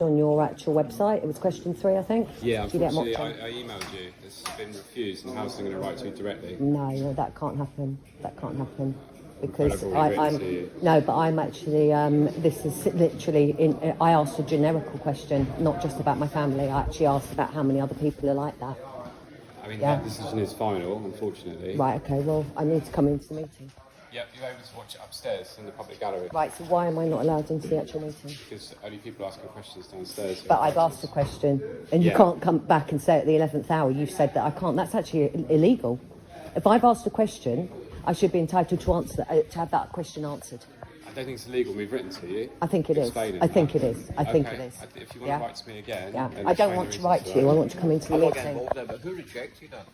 on your actual website. It was question 3, I think. Yeah, unfortunately, I emailed you. It's been refused, and how's I'm going to write to you directly? No, that can't happen. That can't happen. Because I'm no, but I'm actually, this is literally, I asked a generical question, not just about my family. I actually asked about how many other people are like that. I mean, that decision is final, unfortunately. Right, okay, well, I need to come into the meeting. Yep, you're able to watch it upstairs in the public gallery. Right, so why am I not allowed into the actual meeting? Because only people asking questions downstairs. But I've asked a question, and you can't come back and say at the 11th hour, you've said that I can't. That's actually illegal. If I've asked a question, I should be entitled to answer to have that question answered. I don't think it's illegal. We've written to you. I think it is. I think it is. I think it is. If you want to write to me again... Yeah. I don't want to write to you. I want to come into the meeting. But who rejected it?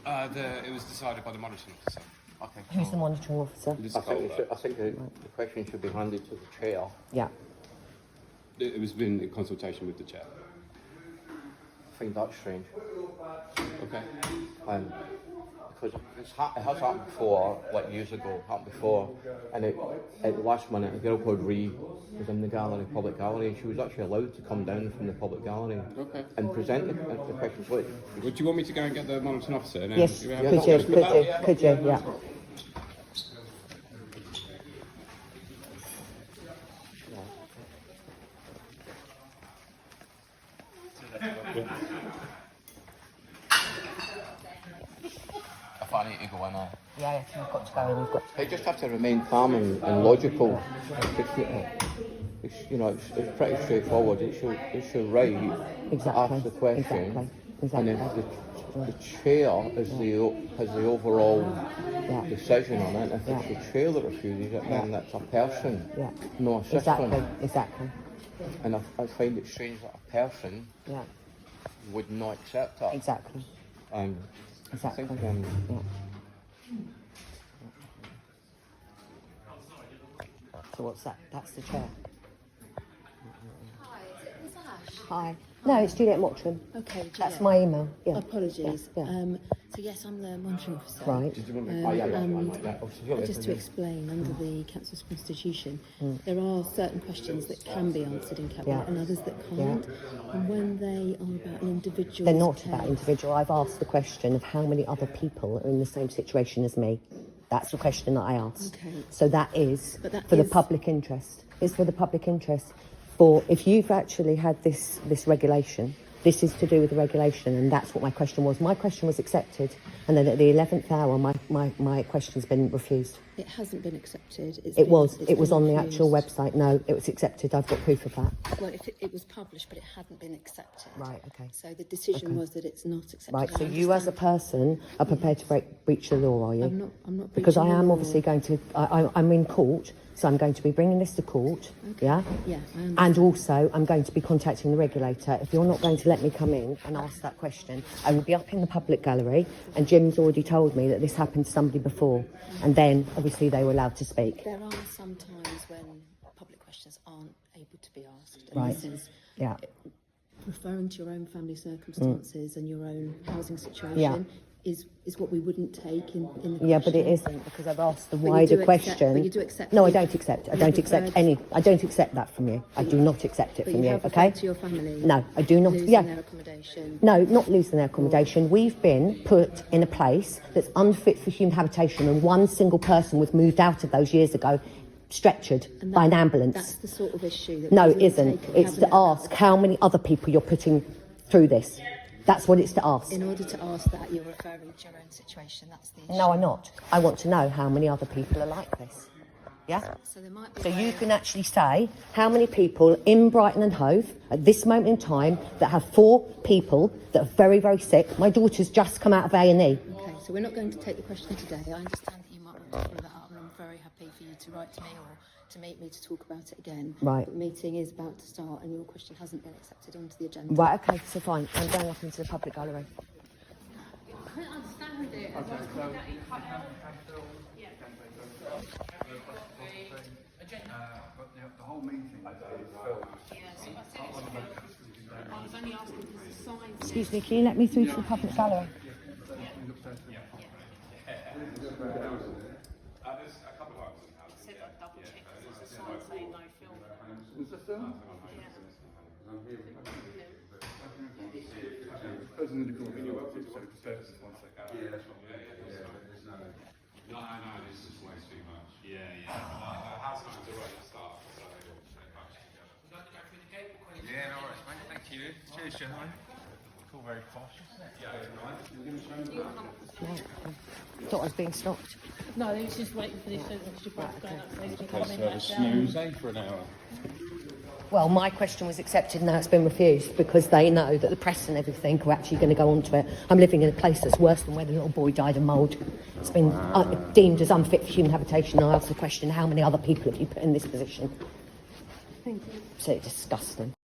It was decided by the monitoring officer. Okay. Who's the monitoring officer? I think the question should be handed to the chair. Yeah. It was in consultation with the chair. I think that's strange. Okay. Because it has happened before, like years ago, and at the last minute, a girl called Ree was in the gallery, public gallery, and she was actually allowed to come down from the public gallery and present the questions. Would you want me to go and get the monitoring officer? Yes, could you, yeah. I need to go in now. Yeah, you've got to go in. You've got to... You just have to remain calm and logical. It's pretty straightforward. It's your right to ask the question, and then the chair has the overall decision on it. If it's the chair that refuses it, then that's a person, no assistant. Exactly. And I find it strange that a person would not accept that. Exactly. Exactly. I think, So what's that? That's the chair. Hi, is it Ash? Hi. No, it's Juliet Mottram. Okay, Juliet. That's my email. Yeah. Apologies. Yeah. So yes, I'm the monitoring officer. Right. Just to explain, under the Council's constitution, there are certain questions that can be answered in cabinet and others that can't. And when they are about an individual, they're not about individual. I've asked the question of how many other people are in the same situation as me. That's the question that I asked. Okay. So that is for the public interest. It's for the public interest. For if you've actually had this regulation, this is to do with the regulation, and that's what my question was. My question was accepted, and then at the 11th hour, my question's been refused. It hasn't been accepted. It was on the actual website. No, it was accepted. I've got proof of that. Well, it was published, but it hadn't been accepted. Right. Okay. So the decision was that it's not accepted. Right. So you, as a person, are prepared to breach the law, are you? I'm not. Because I am obviously going to. I'm in court. So I'm going to be bringing this to court, Yeah. And also I'm going to be contacting the regulator. If you're not going to let me come in and ask that question, I will be up in the public gallery, and Jim's already told me that this happened to somebody before, and then obviously they were allowed to speak. There are some times when public questions aren't able to be asked. And Right. This is Yeah. referring to your own family circumstances and your own housing situation. Is what we wouldn't take in the Yeah, but it question. isn't, because I've asked the But you wider do question. accept- but you do accept No, I the- don't accept. I you've don't accept referred- any. I don't accept that from you. I do not accept it But from you you. have Okay. referred to your family. No, I do not. Losing Yeah. their accommodation. No, not losing their accommodation. We've been put in a place that's unfit for human habitation, and one single person was moved out of those years ago, stretchered And by an that- ambulance. That's the sort of issue that No, we it would isn't. take at It's to cabinet ask how many other people you're putting through this. That's what it's to ask. In order to ask that, you're referring to your own situation. That's the issue. No, I'm not. I want to know how many other people are like this. Yeah? So there might be. So you can actually say how many people in Brighton and Hove at this moment in time that have 4 people that are very, very sick. My daughter's just come out of A&E. Okay, so we're not going to take the question today. I understand that you might want to follow that up, and I'm very happy for you to write to me or to meet me to talk about it again. Right. The meeting is about to start, and your question hasn't been accepted onto the agenda. Right, okay, so fine. I'm going up into the public gallery. I couldn't understand with it. I was calling out each one. Yeah. The whole meeting is filmed. Yeah, so I said I was only asking because the signs. Excuse me, can you let me through to the public gallery? There's a couple of items. I said I'd double check because the signs say no film. Was the film? Yeah. in the corner, so just bear with us 1 second. Yeah, that's what we there's no. No, this is way too much. Yeah. Housing items are right at the start, so they all much together. Would you like to go through the gate? Yeah, no worries, mate. Thank you. Cheers, gentlemen. All very posh, isn't it? Thought I was being stopped. No, they was just waiting for this to break going upstairs to come in So back snooze, down. for an hour. Well, my question was accepted, now it's been refused because they know that the press and everything are actually going to go onto it. I'm living in a place that's worse than where the little boy died of mould. It's been deemed as unfit for human habitation. I asked the question, how many other people have you put in this position? Thank you. So disgusting.